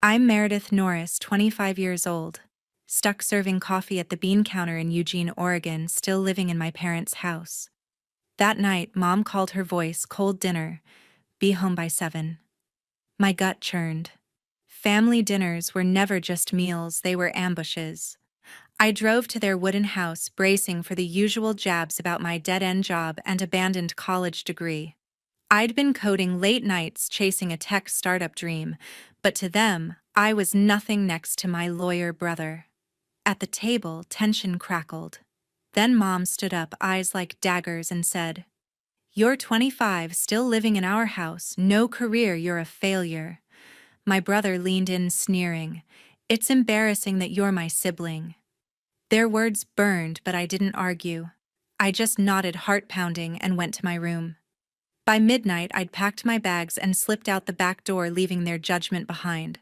I'm Meredith Norris, 25 years old, stuck serving coffee at the bean counter in Eugene, Oregon, still living in my parents' house. That night, Mom called her voice, cold dinner, be home by 7. My gut churned. Family dinners were never just meals, they were ambushes. I drove to their wooden house, bracing for the usual jabs about my dead-end job and abandoned college degree. I'd been coding late nights chasing a tech startup dream, but to them, I was nothing next to my lawyer brother. At the table, tension crackled. Then Mom stood up, eyes like daggers, and said, "You're 25, still living in our house, no career, you're a failure." My brother leaned in, sneering, "It's embarrassing that you're my sibling." Their words burned, but I didn't argue. I just nodded, heart pounding, and went to my room. By midnight, I'd packed my bags and slipped out the back door, leaving their judgment behind.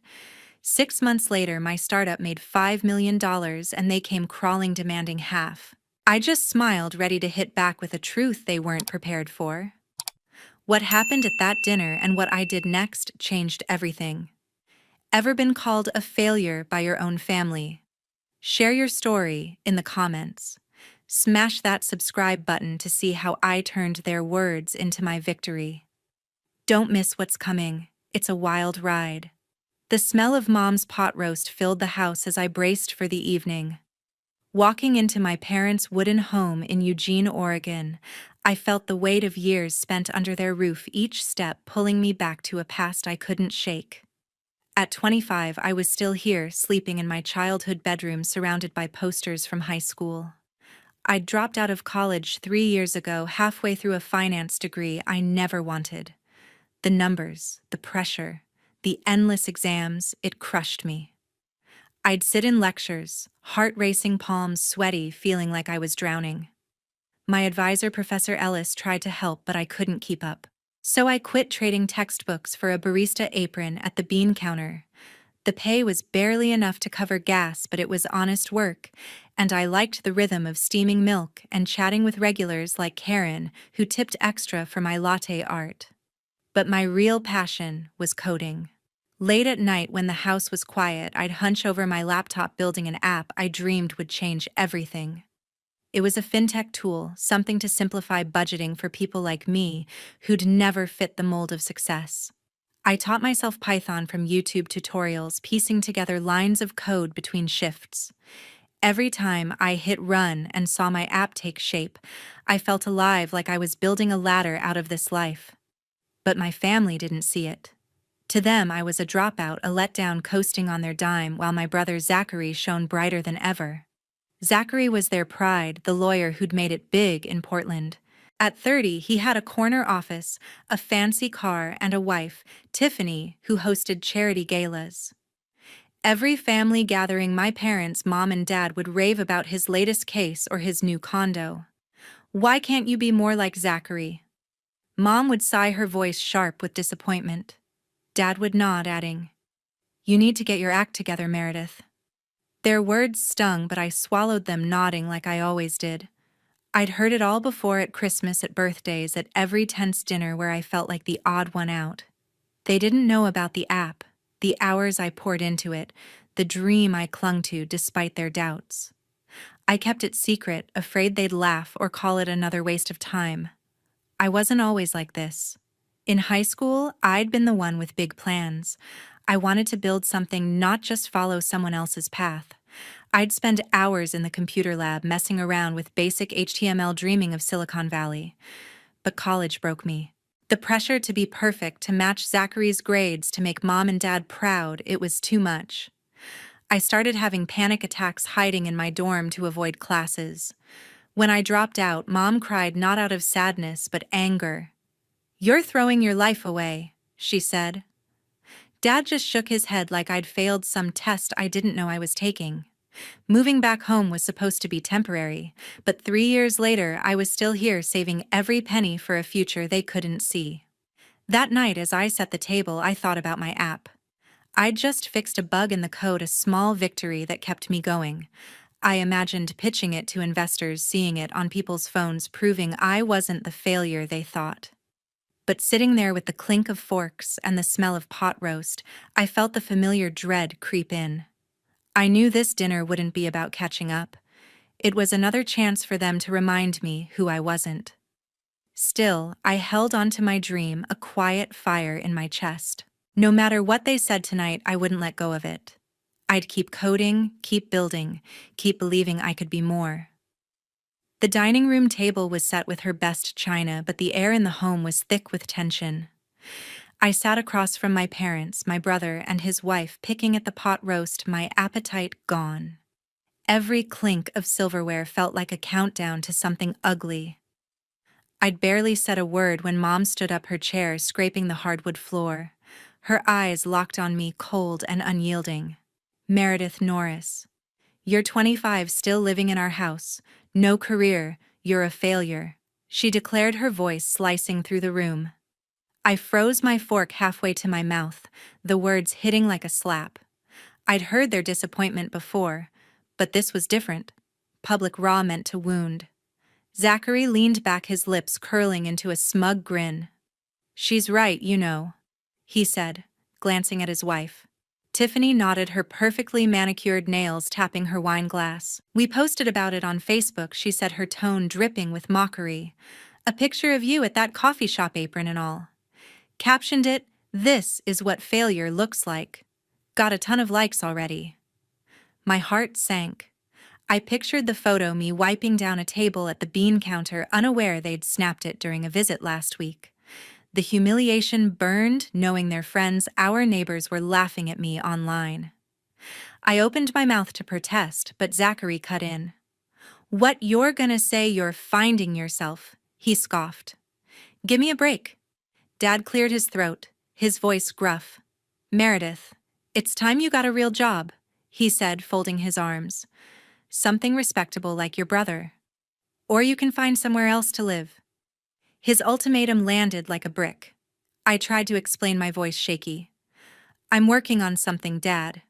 6 months later, my startup made $5 million, and they came crawling, demanding half. I just smiled, ready to hit back with a truth they weren't prepared for. What happened at that dinner and what I did next changed everything. Ever been called a failure by your own family? Share your story in the comments. Smash that subscribe button to see how I turned their words into my victory. Don't miss what's coming. It's a wild ride. The smell of Mom's pot roast filled the house as I braced for the evening. Walking into my parents' wooden home in Eugene, Oregon, I felt the weight of years spent under their roof, each step pulling me back to a past I couldn't shake. At 25, I was still here, sleeping in my childhood bedroom surrounded by posters from high school. I'd dropped out of college 3 years ago, halfway through a finance degree I never wanted. The numbers, the pressure, the endless exams, it crushed me. I'd sit in lectures, heart-racing, palms sweaty, feeling like I was drowning. My advisor, Professor Ellis, tried to help, but I couldn't keep up. So I quit trading textbooks for a barista apron at the bean counter. The pay was barely enough to cover gas, but it was honest work, and I liked the rhythm of steaming milk and chatting with regulars like Karen, who tipped extra for my latte art. But my real passion was coding. Late at night, when the house was quiet, I'd hunch over my laptop building an app I dreamed would change everything. It was a fintech tool, something to simplify budgeting for people like me who'd never fit the mold of success. I taught myself Python from YouTube tutorials, piecing together lines of code between shifts. Every time I hit run and saw my app take shape, I felt alive, like I was building a ladder out of this life. But my family didn't see it. To them, I was a dropout, a letdown, coasting on their dime, while my brother Zachary shone brighter than ever. Zachary was their pride, the lawyer who'd made it big in Portland. At 30, he had a corner office, a fancy car, and a wife, Tiffany, who hosted charity galas. Every family gathering, my parents, Mom and Dad, would rave about his latest case or his new condo. "Why can't you be more like Zachary?" Mom would sigh, her voice sharp with disappointment. Dad would nod, adding, "You need to get your act together, Meredith." Their words stung, but I swallowed them, nodding like I always did. I'd heard it all before, at Christmas, at birthdays, at every tense dinner where I felt like the odd one out. They didn't know about the app, the hours I poured into it, the dream I clung to despite their doubts. I kept it secret, afraid they'd laugh or call it another waste of time. I wasn't always like this. In high school, I'd been the one with big plans. I wanted to build something, not just follow someone else's path. I'd spend hours in the computer lab messing around with basic HTML, dreaming of Silicon Valley. But college broke me. The pressure to be perfect, to match Zachary's grades, to make Mom and Dad proud, it was too much. I started having panic attacks, hiding in my dorm to avoid classes. When I dropped out, Mom cried, not out of sadness, but anger. "You're throwing your life away," she said. Dad just shook his head like I'd failed some test I didn't know I was taking. Moving back home was supposed to be temporary, but 3 years later I was still here, saving every penny for a future they couldn't see. That night, as I set the table, I thought about my app. I'd just fixed a bug in the code, a small victory that kept me going. I imagined pitching it to investors, seeing it on people's phones, proving I wasn't the failure they thought. But sitting there with the clink of forks and the smell of pot roast, I felt the familiar dread creep in. I knew this dinner wouldn't be about catching up. It was another chance for them to remind me who I wasn't. Still, I held on to my dream, a quiet fire in my chest. No matter what they said tonight, I wouldn't let go of it. I'd keep coding, keep building, keep believing I could be more. The dining room table was set with her best china, but the air in the home was thick with tension. I sat across from my parents, my brother, and his wife, picking at the pot roast, my appetite gone. Every clink of silverware felt like a countdown to something ugly. I'd barely said a word when Mom stood up her chair, scraping the hardwood floor. Her eyes locked on me, cold and unyielding. "Meredith Norris, you're 25, still living in our house. No career, you're a failure," she declared, her voice slicing through the room. I froze, my fork halfway to my mouth, the words hitting like a slap. I'd heard their disappointment before, but this was different. Public raw meant to wound. Zachary leaned back, his lips curling into a smug grin. "She's right, you know," he said, glancing at his wife. Tiffany nodded, her perfectly manicured nails tapping her wine glass. "We posted about it on Facebook," she said, her tone dripping with mockery. "A picture of you at that coffee shop, apron and all. Captioned it, 'This is what failure looks like.' Got a ton of likes already." My heart sank. I pictured the photo, me wiping down a table at the bean counter, unaware they'd snapped it during a visit last week. The humiliation burned, knowing their friends, our neighbors, were laughing at me online. I opened my mouth to protest, but Zachary cut in. "What you're gonna say, you're finding yourself," he scoffed. "Gimme a break." Dad cleared his throat, his voice gruff. "Meredith, it's time you got a real job," he said, folding his arms. "Something respectable like your brother. Or you can find somewhere else to live." His ultimatum landed like a brick. I tried to explain, my voice shaky. "I'm working on something, Dad.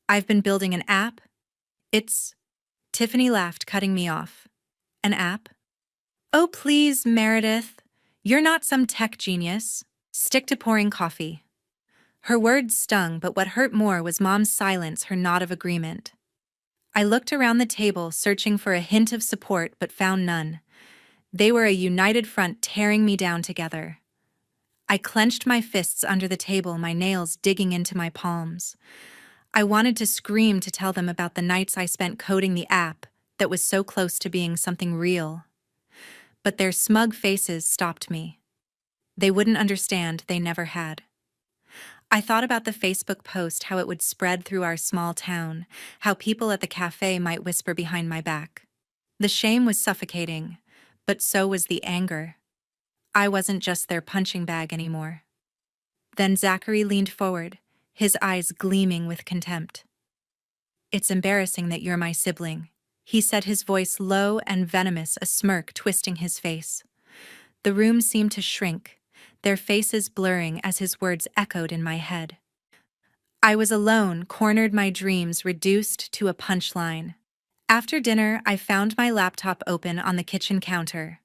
I've been building an app. It's..." Tiffany laughed, cutting me off. "An app? Oh, please, Meredith. You're not some tech genius. Stick to pouring coffee." Her words stung, but what hurt more was Mom's silence, her nod of agreement. I looked around the table, searching for a hint of support, but found none. They were a united front, tearing me down together. I clenched my fists under the table, my nails digging into my palms. I wanted to scream, to tell them about the nights I spent coding the app that was so close to being something real. But their smug faces stopped me. They wouldn't understand, they never had. I thought about the Facebook post, how it would spread through our small town, how people at the cafe might whisper behind my back. The shame was suffocating, but so was the anger. I wasn't just their punching bag anymore. Then Zachary leaned forward, his eyes gleaming with contempt. "It's embarrassing that you're my sibling," he said, his voice low and venomous, a smirk twisting his face. The room seemed to shrink, their faces blurring as his words echoed in my head. I was alone, cornered, my dreams reduced to a punchline. After dinner, I found my laptop open on the kitchen counter.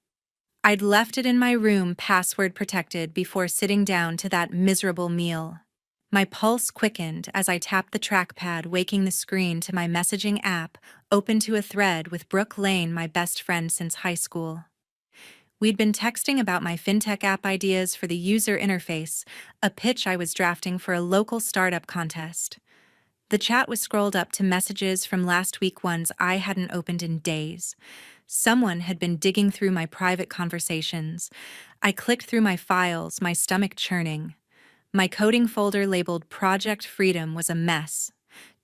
I'd left it in my room, password protected, before sitting down to that miserable meal. My pulse quickened as I tapped the trackpad, waking the screen to my messaging app, open to a thread with Brooke Lane, my best friend since high school. We'd been texting about my fintech app ideas for the user interface, a pitch I was drafting for a local startup contest. The chat was scrolled up to messages from last week, ones I hadn't opened in days. Someone had been digging through my private conversations. I clicked through my files, my stomach churning. My coding folder labeled Project Freedom was a mess.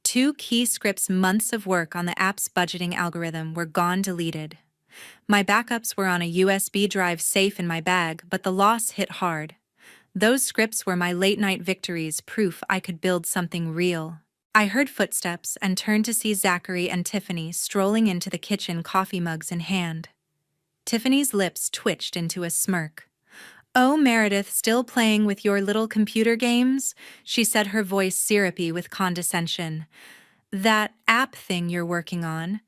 2 key scripts, months of work on the app's budgeting algorithm, were gone, deleted. My backups were on a USB drive safe in my bag, but the loss hit hard. Those scripts were my late-night victories, proof I could build something real. I heard footsteps and turned to see Zachary and Tiffany strolling into the kitchen, coffee mugs in hand. Tiffany's lips twitched into a smirk. "Oh, Meredith, still playing with your little computer games?" she said, her voice syrupy with condescension. "That app thing you're working on?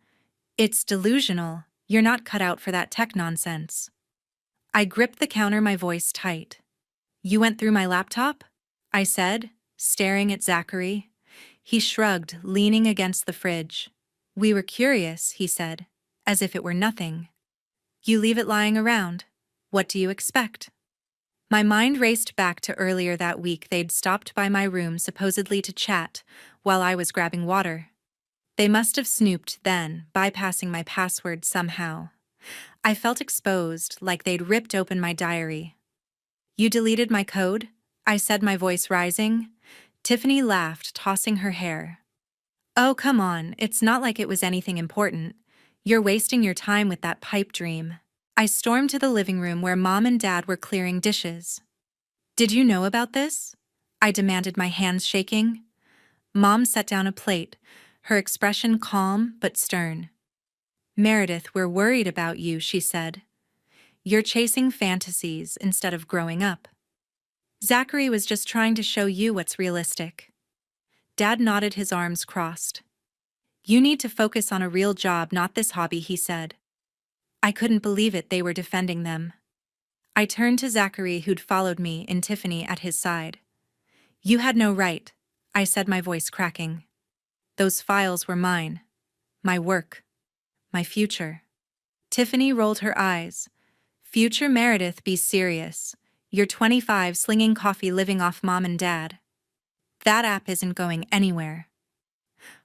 It's delusional. You're not cut out for that tech nonsense." I gripped the counter, my voice tight. You went through my laptop? I said, staring at Zachary. He shrugged, leaning against the fridge. We were curious, he said, as if it were nothing. You leave it lying around. What do you expect? My mind raced back to earlier that week. They'd stopped by my room supposedly to chat while I was grabbing water. They must have snooped then, bypassing my password somehow. I felt exposed, like they'd ripped open my diary. You deleted my code? I said, my voice rising. Tiffany laughed, tossing her hair. Oh, come on, it's not like it was anything important. You're wasting your time with that pipe dream. I stormed to the living room where Mom and Dad were clearing dishes. Did you know about this? I demanded, my hands shaking. Mom set down a plate, her expression calm but stern. Meredith, we're worried about you, she said. You're chasing fantasies instead of growing up. Zachary was just trying to show you what's realistic. Dad nodded, his arms crossed. You need to focus on a real job, not this hobby, he said. I couldn't believe it, they were defending them. I turned to Zachary, who'd followed me, and Tiffany at his side. You had no right, I said, my voice cracking. Those files were mine. My work. My future. Tiffany rolled her eyes. Future, Meredith, be serious. You're 25, slinging coffee, living off Mom and Dad. That app isn't going anywhere.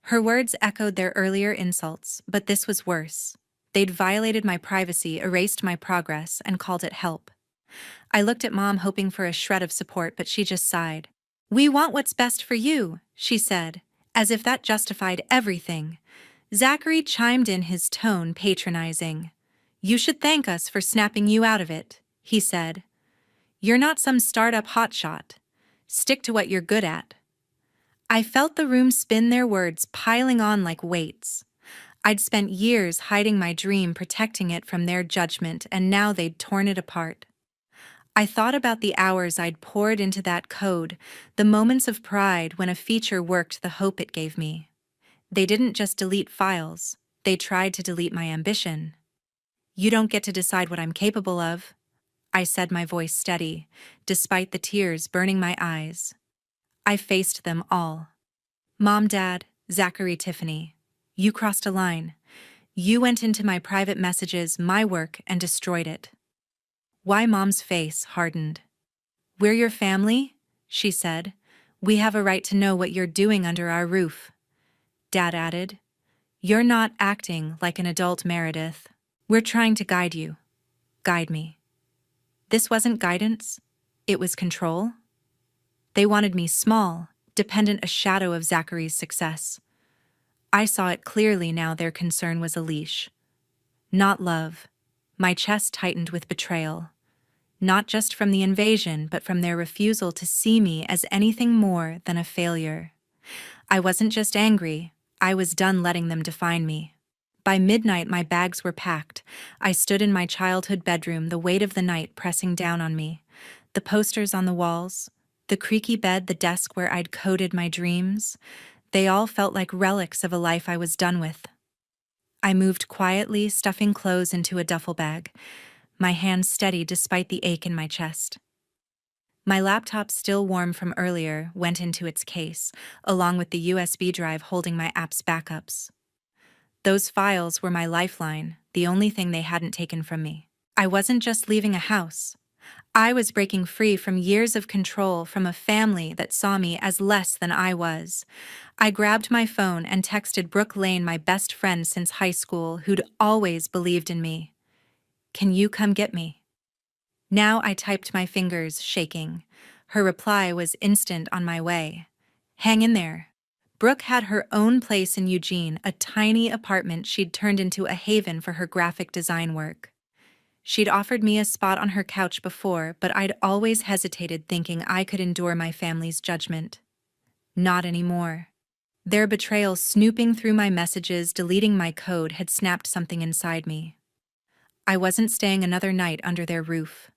Her words echoed their earlier insults, but this was worse. They'd violated my privacy, erased my progress, and called it help. I looked at Mom, hoping for a shred of support, but she just sighed. We want what's best for you, she said, as if that justified everything. Zachary chimed in, his tone patronizing. You should thank us for snapping you out of it, he said. You're not some startup hotshot. Stick to what you're good at. I felt the room spin, their words piling on like weights. I'd spent years hiding my dream, protecting it from their judgment, and now they'd torn it apart. I thought about the hours I'd poured into that code, the moments of pride when a feature worked, the hope it gave me. They didn't just delete files, they tried to delete my ambition. You don't get to decide what I'm capable of, I said, my voice steady, despite the tears burning my eyes. I faced them all. Mom, Dad, Zachary, Tiffany. You crossed a line. You went into my private messages, my work, and destroyed it. Why? Mom's face hardened. We're your family, she said. We have a right to know what you're doing under our roof. Dad added. You're not acting like an adult, Meredith. We're trying to guide you. Guide me. This wasn't guidance. It was control. They wanted me small, dependent, a shadow of Zachary's success. I saw it clearly now. Their concern was a leash. Not love. My chest tightened with betrayal. Not just from the invasion, but from their refusal to see me as anything more than a failure. I wasn't just angry. I was done letting them define me. By midnight, my bags were packed. I stood in my childhood bedroom, the weight of the night pressing down on me. The posters on the walls, the creaky bed, the desk where I'd coded my dreams, they all felt like relics of a life I was done with. I moved quietly, stuffing clothes into a duffel bag, my hands steady despite the ache in my chest. My laptop, still warm from earlier, went into its case, along with the USB drive holding my app's backups. Those files were my lifeline, the only thing they hadn't taken from me. I wasn't just leaving a house. I was breaking free from years of control, from a family that saw me as less than I was. I grabbed my phone and texted Brooke Lane, my best friend since high school, who'd always believed in me. Can you come get me? Now I typed, my fingers shaking. Her reply was instant: on my way. Hang in there. Brooke had her own place in Eugene, a tiny apartment she'd turned into a haven for her graphic design work. She'd offered me a spot on her couch before, but I'd always hesitated, thinking I could endure my family's judgment. Not anymore. Their betrayal, snooping through my messages, deleting my code, had snapped something inside me. I wasn't staying another night under their roof.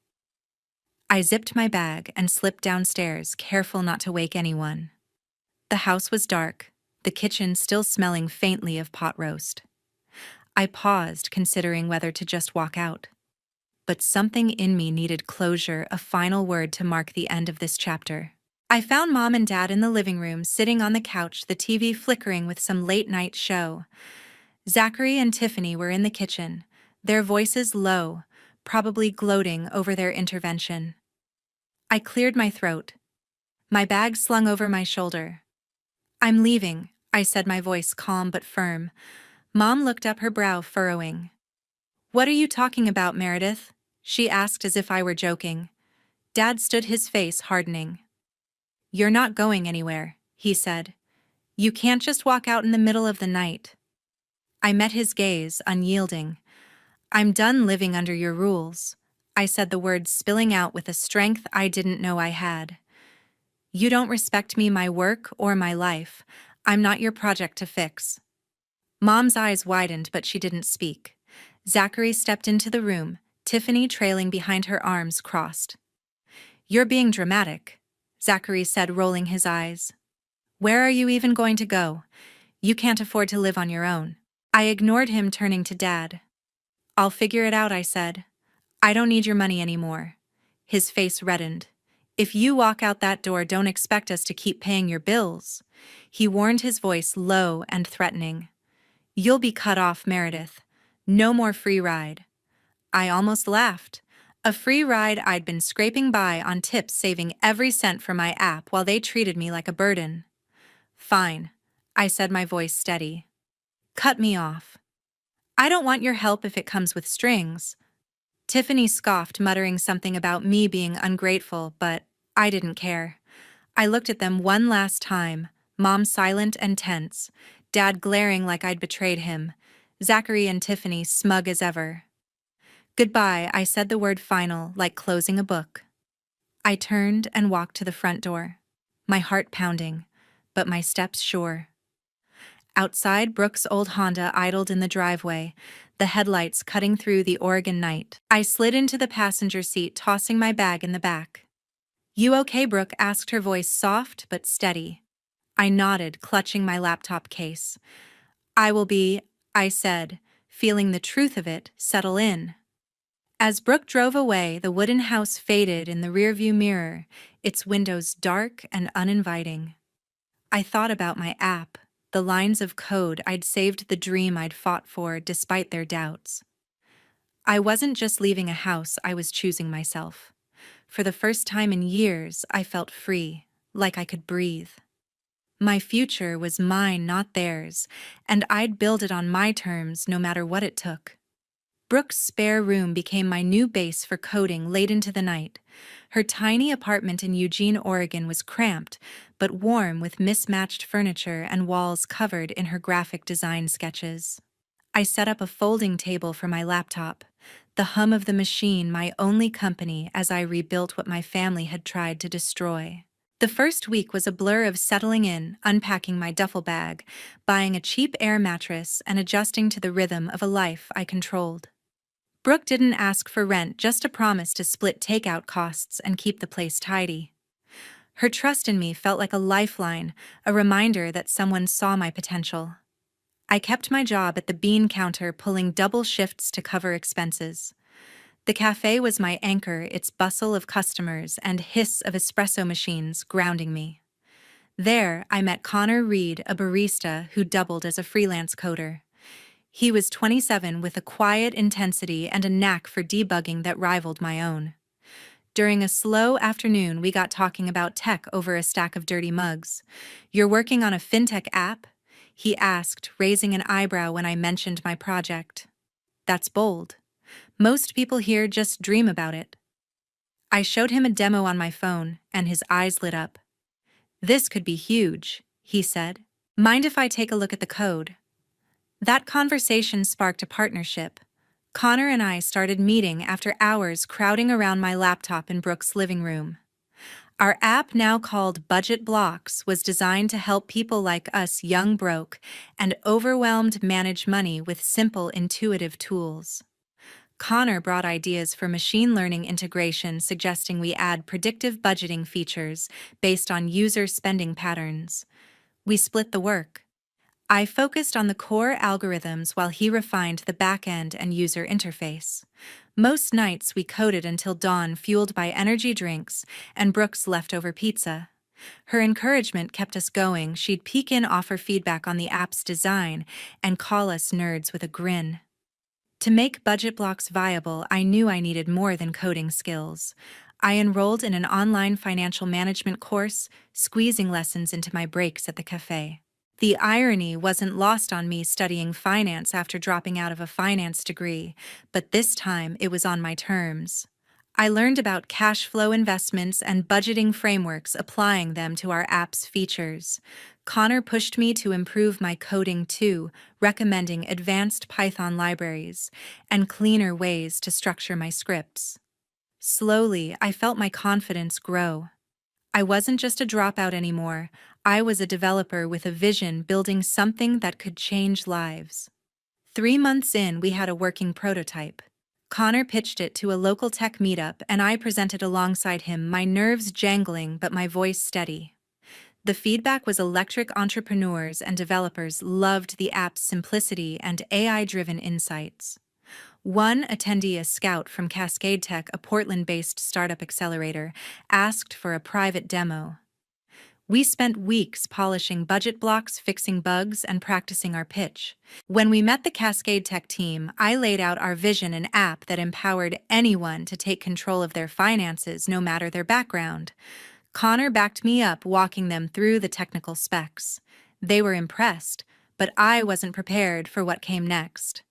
I zipped my bag and slipped downstairs, careful not to wake anyone. The house was dark, the kitchen still smelling faintly of pot roast. I paused, considering whether to just walk out. but something in me needed closure, a final word to mark the end of this chapter. I found Mom and Dad in the living room, sitting on the couch, the TV flickering with some late-night show. Zachary and Tiffany were in the kitchen, their voices low, probably gloating over their intervention. I cleared my throat, my bag slung over my shoulder. "I'm leaving," I said, my voice calm but firm. Mom looked up, her brow furrowing. "What are you talking about, Meredith?" she asked as if I were joking. Dad stood, his face hardening. "You're not going anywhere," he said. "You can't just walk out in the middle of the night." I met his gaze, unyielding. "I'm done living under your rules," I said, the words spilling out with a strength I didn't know I had. "You don't respect me, my work, or my life. I'm not your project to fix." Mom's eyes widened, but she didn't speak. Zachary stepped into the room, Tiffany trailing behind, her arms crossed. "You're being dramatic," Zachary said, rolling his eyes. "Where are you even going to go? You can't afford to live on your own." I ignored him, turning to Dad. "I'll figure it out," I said. "I don't need your money anymore." His face reddened. "If you walk out that door, don't expect us to keep paying your bills," he warned, his voice low and threatening. "You'll be cut off, Meredith. No more free ride." I almost laughed. A free ride I'd been scraping by on tips, saving every cent for my app while they treated me like a burden. "Fine," I said, my voice steady. "Cut me off." "I don't want your help if it comes with strings." Tiffany scoffed, muttering something about me being ungrateful, but I didn't care. I looked at them one last time, Mom silent and tense, Dad glaring like I'd betrayed him, Zachary and Tiffany smug as ever. "Goodbye," I said, the word final, like closing a book. I turned and walked to the front door, my heart pounding, but my steps sure. Outside, Brooke's old Honda idled in the driveway, the headlights cutting through the Oregon night. I slid into the passenger seat, tossing my bag in the back. "You okay?" Brooke asked, her voice soft but steady. I nodded, clutching my laptop case. "I will be," I said, feeling the truth of it settle in. As Brooke drove away, the wooden house faded in the rearview mirror, its windows dark and uninviting. I thought about my app, the lines of code I'd saved, the dream I'd fought for despite their doubts. I wasn't just leaving a house, I was choosing myself. For the first time in years, I felt free, like I could breathe. My future was mine, not theirs, and I'd build it on my terms, no matter what it took. Brooke's spare room became my new base for coding late into the night. Her tiny apartment in Eugene, Oregon was cramped, but warm, with mismatched furniture and walls covered in her graphic design sketches. I set up a folding table for my laptop, the hum of the machine my only company as I rebuilt what my family had tried to destroy. The first week was a blur of settling in, unpacking my duffel bag, buying a cheap air mattress, and adjusting to the rhythm of a life I controlled. Brooke didn't ask for rent, just a promise to split takeout costs and keep the place tidy. Her trust in me felt like a lifeline, a reminder that someone saw my potential. I kept my job at the bean counter, pulling double shifts to cover expenses. The cafe was my anchor, its bustle of customers and hiss of espresso machines grounding me. There, I met Connor Reed, a barista who doubled as a freelance coder. He was 27, with a quiet intensity and a knack for debugging that rivaled my own. During a slow afternoon, we got talking about tech over a stack of dirty mugs. "You're working on a fintech app?" he asked, raising an eyebrow when I mentioned my project. "That's bold. Most people here just dream about it." I showed him a demo on my phone, and his eyes lit up. "This could be huge," he said. "Mind if I take a look at the code?" That conversation sparked a partnership. Connor and I started meeting after hours, crowding around my laptop in Brooke's living room. Our app, now called Budget Blocks, was designed to help people like us, young, broke, and overwhelmed, manage money with simple, intuitive tools. Connor brought ideas for machine learning integration, suggesting we add predictive budgeting features based on user spending patterns. We split the work. I focused on the core algorithms while he refined the back-end and user interface. Most nights we coded until dawn, fueled by energy drinks and Brooke's leftover pizza. Her encouragement kept us going. She'd peek in, offer feedback on the app's design, and call us nerds with a grin. To make budget blocks viable, I knew I needed more than coding skills. I enrolled in an online financial management course, squeezing lessons into my breaks at the cafe. The irony wasn't lost on me studying finance after dropping out of a finance degree, but this time it was on my terms. I learned about cash flow investments and budgeting frameworks, applying them to our app's features. Connor pushed me to improve my coding too, recommending advanced Python libraries and cleaner ways to structure my scripts. Slowly, I felt my confidence grow. I wasn't just a dropout anymore. I was a developer with a vision, building something that could change lives. 3 months in, we had a working prototype. Connor pitched it to a local tech meetup, and I presented alongside him, my nerves jangling but my voice steady. The feedback was electric. Entrepreneurs and developers loved the app's simplicity and AI-driven insights. One attendee, a scout from Cascade Tech, a Portland-based startup accelerator, asked for a private demo. We spent weeks polishing budget blocks, fixing bugs, and practicing our pitch. When we met the Cascade Tech team, I laid out our vision: an app that empowered anyone to take control of their finances, no matter their background. Connor backed me up, walking them through the technical specs. They were impressed, but I wasn't prepared for what came next.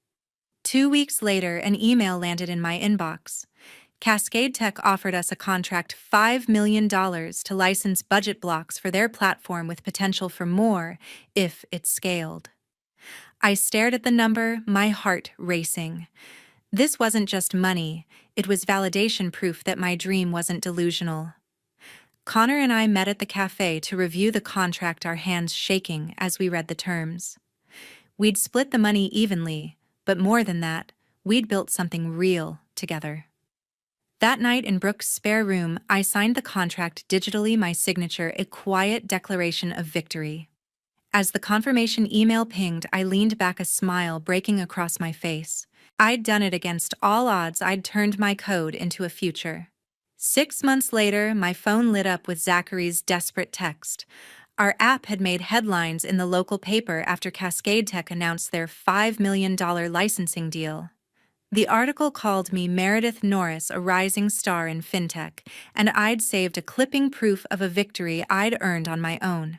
2 weeks later, an email landed in my inbox. Cascade Tech offered us a contract, $5 million, to license budget blocks for their platform, with potential for more if it scaled. I stared at the number, my heart racing. This wasn't just money, it was validation, proof that my dream wasn't delusional. Connor and I met at the cafe to review the contract, our hands shaking as we read the terms. We'd split the money evenly, but more than that, we'd built something real together. That night in Brooke's spare room, I signed the contract digitally, my signature, a quiet declaration of victory. As the confirmation email pinged, I leaned back, a smile breaking across my face. I'd done it against all odds. I'd turned my code into a future. 6 months later, my phone lit up with Zachary's desperate text. Our app had made headlines in the local paper after Cascade Tech announced their $5 million licensing deal. The article called me Meredith Norris, a rising star in fintech, and I'd saved a clipping, proof of a victory I'd earned on my own.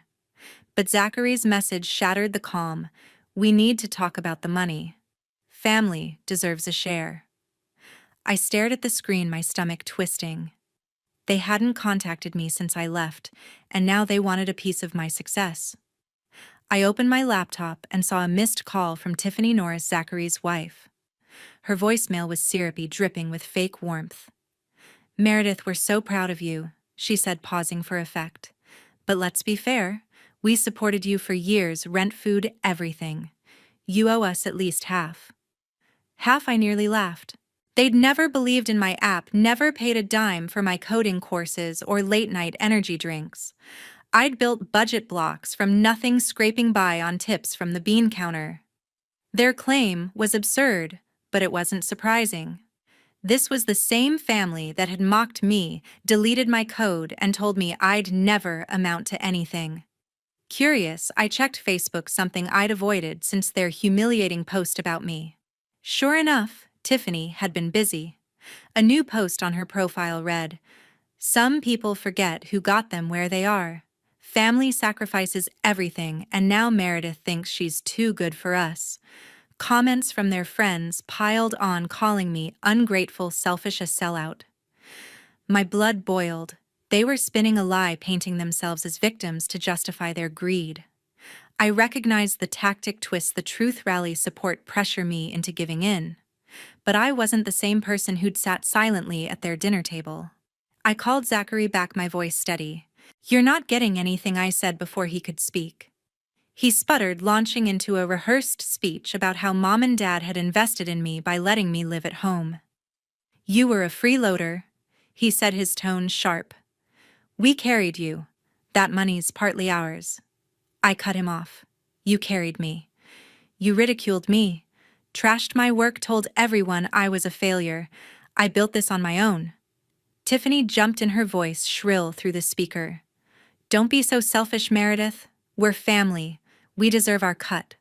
But Zachary's message shattered the calm. We need to talk about the money. Family deserves a share. I stared at the screen, my stomach twisting. They hadn't contacted me since I left, and now they wanted a piece of my success. I opened my laptop and saw a missed call from Tiffany Norris, Zachary's wife. Her voicemail was syrupy, dripping with fake warmth. "Meredith, we're so proud of you," she said, pausing for effect. "But let's be fair. We supported you for years, rent, food, everything. You owe us at least half." Half? I nearly laughed. They'd never believed in my app, never paid a dime for my coding courses or late-night energy drinks. I'd built budget blocks from nothing, scraping by on tips from the bean counter. Their claim was absurd, but it wasn't surprising. This was the same family that had mocked me, deleted my code, and told me I'd never amount to anything. Curious, I checked Facebook, something I'd avoided since their humiliating post about me. Sure enough, Tiffany had been busy. A new post on her profile read, "Some people forget who got them where they are. Family sacrifices everything, and now Meredith thinks she's too good for us." Comments from their friends piled on, calling me ungrateful, selfish, a sellout. My blood boiled. They were spinning a lie, painting themselves as victims to justify their greed. I recognized the tactic twist, the truth rally, support, pressure me into giving in. But I wasn't the same person who'd sat silently at their dinner table. I called Zachary back, my voice steady. "You're not getting anything," I said before he could speak. He sputtered, launching into a rehearsed speech about how Mom and Dad had invested in me by letting me live at home. "You were a freeloader," he said, his tone sharp. "We carried you. That money's partly ours." I cut him off. "You carried me. You ridiculed me. Trashed my work, told everyone I was a failure. I built this on my own. Tiffany jumped in, her voice shrill through the speaker. Don't be so selfish, Meredith. We're family. We deserve our cut.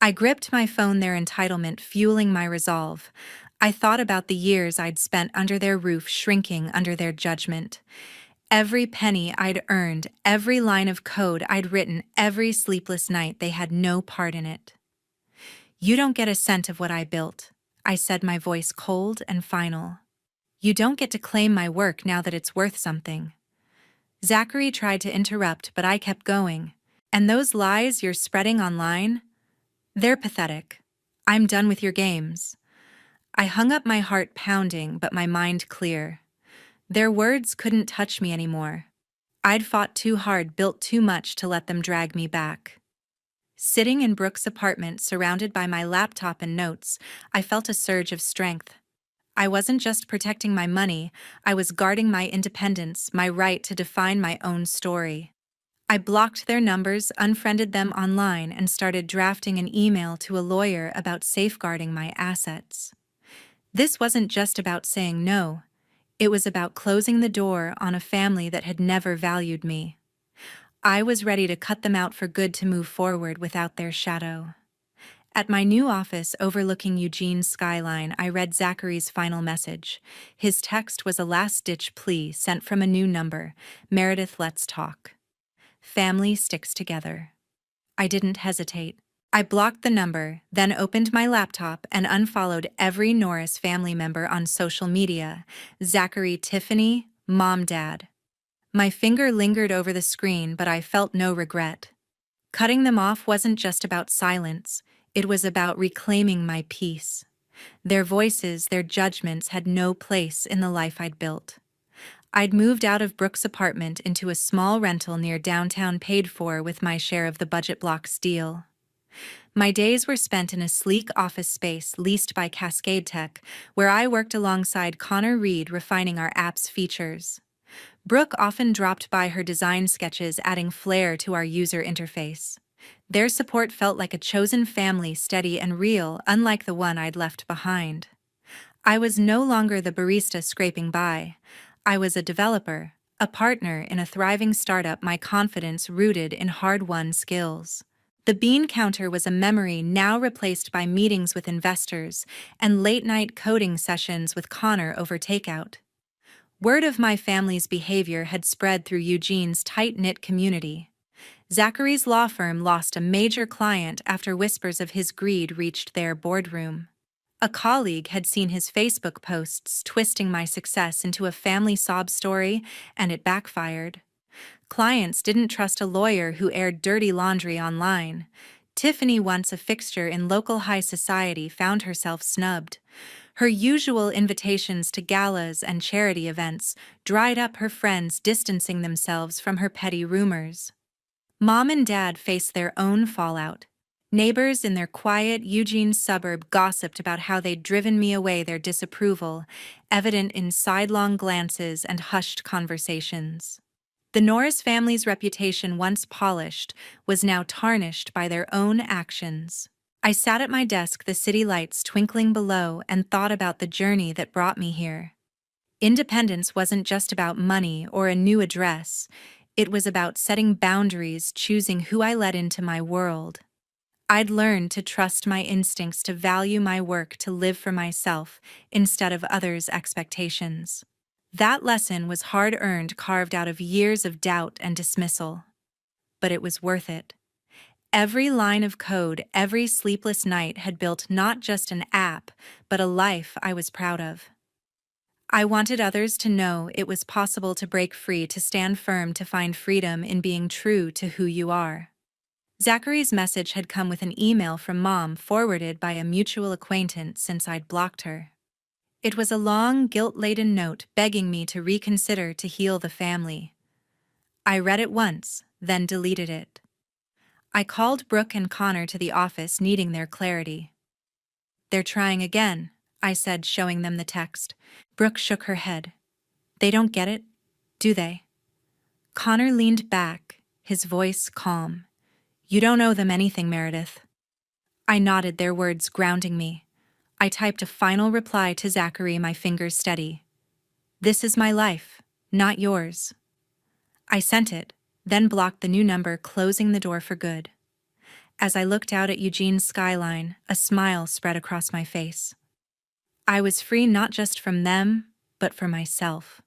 I gripped my phone, their entitlement fueling my resolve. I thought about the years I'd spent under their roof, shrinking under their judgment. Every penny I'd earned, every line of code I'd written, every sleepless night, they had no part in it. You don't get a cent of what I built, I said, my voice cold and final. You don't get to claim my work now that it's worth something. Zachary tried to interrupt, but I kept going. And those lies you're spreading online? They're pathetic. I'm done with your games. I hung up, my heart pounding, but my mind clear. Their words couldn't touch me anymore. I'd fought too hard, built too much to let them drag me back. Sitting in Brooke's apartment, surrounded by my laptop and notes, I felt a surge of strength. I wasn't just protecting my money, I was guarding my independence, my right to define my own story. I blocked their numbers, unfriended them online, and started drafting an email to a lawyer about safeguarding my assets. This wasn't just about saying no. It was about closing the door on a family that had never valued me. I was ready to cut them out for good, to move forward without their shadow. At my new office overlooking Eugene's skyline, I read Zachary's final message. His text was a last-ditch plea sent from a new number. Meredith, let's talk. Family sticks together. I didn't hesitate. I blocked the number, then opened my laptop and unfollowed every Norris family member on social media. Zachary, Tiffany, Mom, Dad. My finger lingered over the screen, but I felt no regret. Cutting them off wasn't just about silence. It was about reclaiming my peace. Their voices, their judgments had no place in the life I'd built. I'd moved out of Brooke's apartment into a small rental near downtown, paid for with my share of the Budget Blocks deal. My days were spent in a sleek office space leased by Cascade Tech, where I worked alongside Connor Reed, refining our app's features. Brooke often dropped by, her design sketches adding flair to our user interface. Their support felt like a chosen family, steady and real, unlike the one I'd left behind. I was no longer the barista scraping by. I was a developer, a partner in a thriving startup, my confidence rooted in hard-won skills. The bean counter was a memory now replaced by meetings with investors and late-night coding sessions with Connor over takeout. Word of my family's behavior had spread through Eugene's tight-knit community. Zachary's law firm lost a major client after whispers of his greed reached their boardroom. A colleague had seen his Facebook posts twisting my success into a family sob story, and it backfired. Clients didn't trust a lawyer who aired dirty laundry online. Tiffany, once a fixture in local high society, found herself snubbed. Her usual invitations to galas and charity events dried up, her friends distancing themselves from her petty rumors. Mom and Dad faced their own fallout. Neighbors in their quiet Eugene suburb gossiped about how they'd driven me away, their disapproval evident in sidelong glances and hushed conversations. The Norris family's reputation, once polished, was now tarnished by their own actions. I sat at my desk, the city lights twinkling below, and thought about the journey that brought me here. Independence wasn't just about money or a new address. It was about setting boundaries, choosing who I let into my world. I'd learned to trust my instincts, to value my work, to live for myself instead of others' expectations. That lesson was hard-earned, carved out of years of doubt and dismissal. But it was worth it. Every line of code, every sleepless night had built not just an app, but a life I was proud of. I wanted others to know it was possible to break free, to stand firm, to find freedom in being true to who you are. Zachary's message had come with an email from Mom, forwarded by a mutual acquaintance since I'd blocked her. It was a long, guilt-laden note begging me to reconsider, to heal the family. I read it once, then deleted it. I called Brooke and Connor to the office, needing their clarity. "They're trying again," I said, showing them the text. Brooke shook her head. "They don't get it, do they?" Connor leaned back, his voice calm. "You don't owe them anything, Meredith." I nodded, their words grounding me. I typed a final reply to Zachary, my fingers steady. This is my life, not yours. I sent it, then blocked the new number, closing the door for good. As I looked out at Eugene's skyline, a smile spread across my face. I was free not just from them, but for myself.